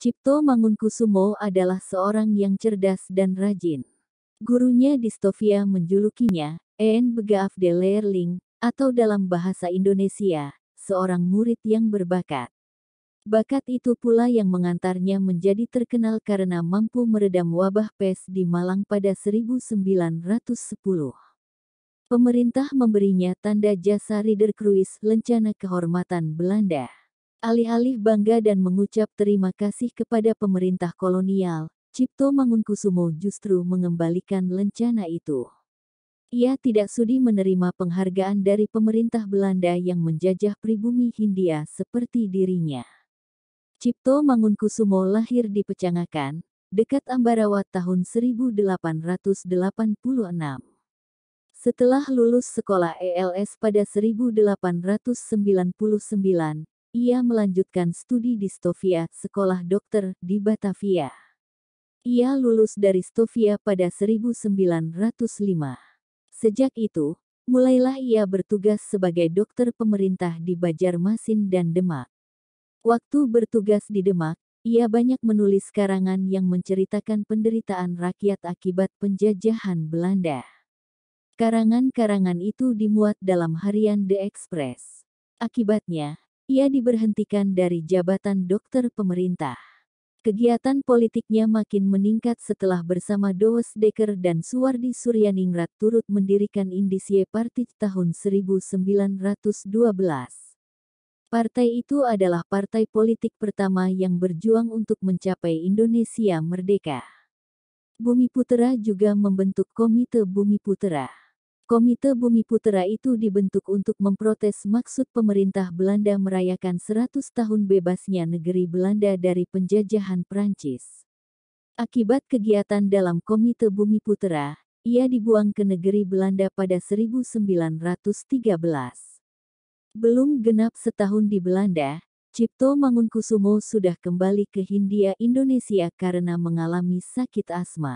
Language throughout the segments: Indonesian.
Cipto Mangunkusumo adalah seorang yang cerdas dan rajin. Gurunya Distovia menjulukinya, Een Begaaf de Leerling, atau dalam bahasa Indonesia, seorang murid yang berbakat. Bakat itu pula yang mengantarnya menjadi terkenal karena mampu meredam wabah pes di Malang pada 1910. Pemerintah memberinya tanda jasa Ridderkruis Lencana Kehormatan Belanda. Alih-alih bangga dan mengucap terima kasih kepada pemerintah kolonial, Cipto Mangunkusumo justru mengembalikan lencana itu. Ia tidak sudi menerima penghargaan dari pemerintah Belanda yang menjajah pribumi Hindia seperti dirinya. Cipto Mangunkusumo lahir di Pecangakan, dekat Ambarawa tahun 1886. Setelah lulus sekolah ELS pada 1899, ia melanjutkan studi di Stovia, sekolah dokter di Batavia. Ia lulus dari Stovia pada 1905. Sejak itu, mulailah ia bertugas sebagai dokter pemerintah di Banjarmasin dan Demak. Waktu bertugas di Demak, ia banyak menulis karangan yang menceritakan penderitaan rakyat akibat penjajahan Belanda. Karangan-karangan itu dimuat dalam harian The Express. Akibatnya, ia diberhentikan dari jabatan dokter pemerintah. Kegiatan politiknya makin meningkat setelah bersama Douwes Dekker dan Suwardi Suryaningrat turut mendirikan Indische Partij tahun 1912. Partai itu adalah partai politik pertama yang berjuang untuk mencapai Indonesia merdeka. Bumiputera juga membentuk Komite Bumiputera. Komite Bumiputera itu dibentuk untuk memprotes maksud pemerintah Belanda merayakan 100 tahun bebasnya negeri Belanda dari penjajahan Prancis. Akibat kegiatan dalam Komite Bumiputera, ia dibuang ke negeri Belanda pada 1913. Belum genap setahun di Belanda, Cipto Mangunkusumo sudah kembali ke Hindia Indonesia karena mengalami sakit asma.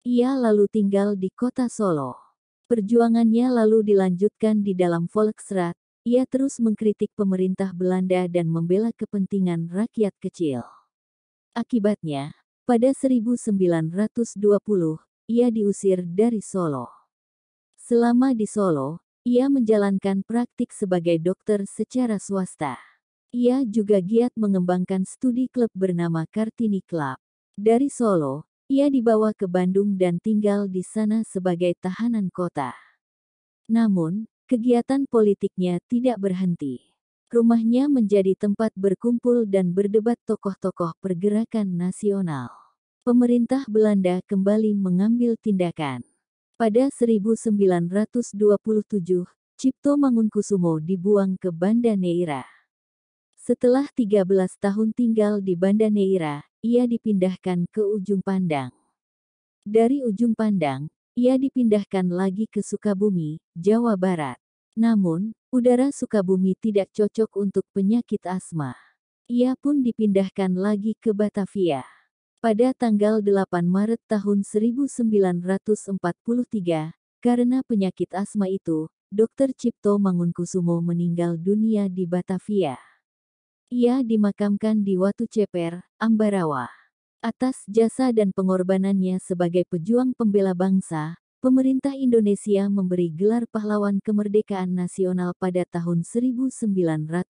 Ia lalu tinggal di kota Solo. Perjuangannya lalu dilanjutkan di dalam Volksraad. Ia terus mengkritik pemerintah Belanda dan membela kepentingan rakyat kecil. Akibatnya, pada 1920, ia diusir dari Solo. Selama di Solo, ia menjalankan praktik sebagai dokter secara swasta. Ia juga giat mengembangkan studi klub bernama Kartini Club. Dari Solo, ia dibawa ke Bandung dan tinggal di sana sebagai tahanan kota. Namun, kegiatan politiknya tidak berhenti. Rumahnya menjadi tempat berkumpul dan berdebat tokoh-tokoh pergerakan nasional. Pemerintah Belanda kembali mengambil tindakan. Pada 1927, Cipto Mangunkusumo dibuang ke Banda Neira. Setelah 13 tahun tinggal di Banda Neira, ia dipindahkan ke Ujung Pandang. Dari Ujung Pandang, ia dipindahkan lagi ke Sukabumi, Jawa Barat. Namun, udara Sukabumi tidak cocok untuk penyakit asma. Ia pun dipindahkan lagi ke Batavia. Pada tanggal 8 Maret tahun 1943, karena penyakit asma itu, Dr. Cipto Mangunkusumo meninggal dunia di Batavia. Ia dimakamkan di Watu Ceper, Ambarawa. Atas jasa dan pengorbanannya sebagai pejuang pembela bangsa, pemerintah Indonesia memberi gelar Pahlawan Kemerdekaan Nasional pada tahun 1964.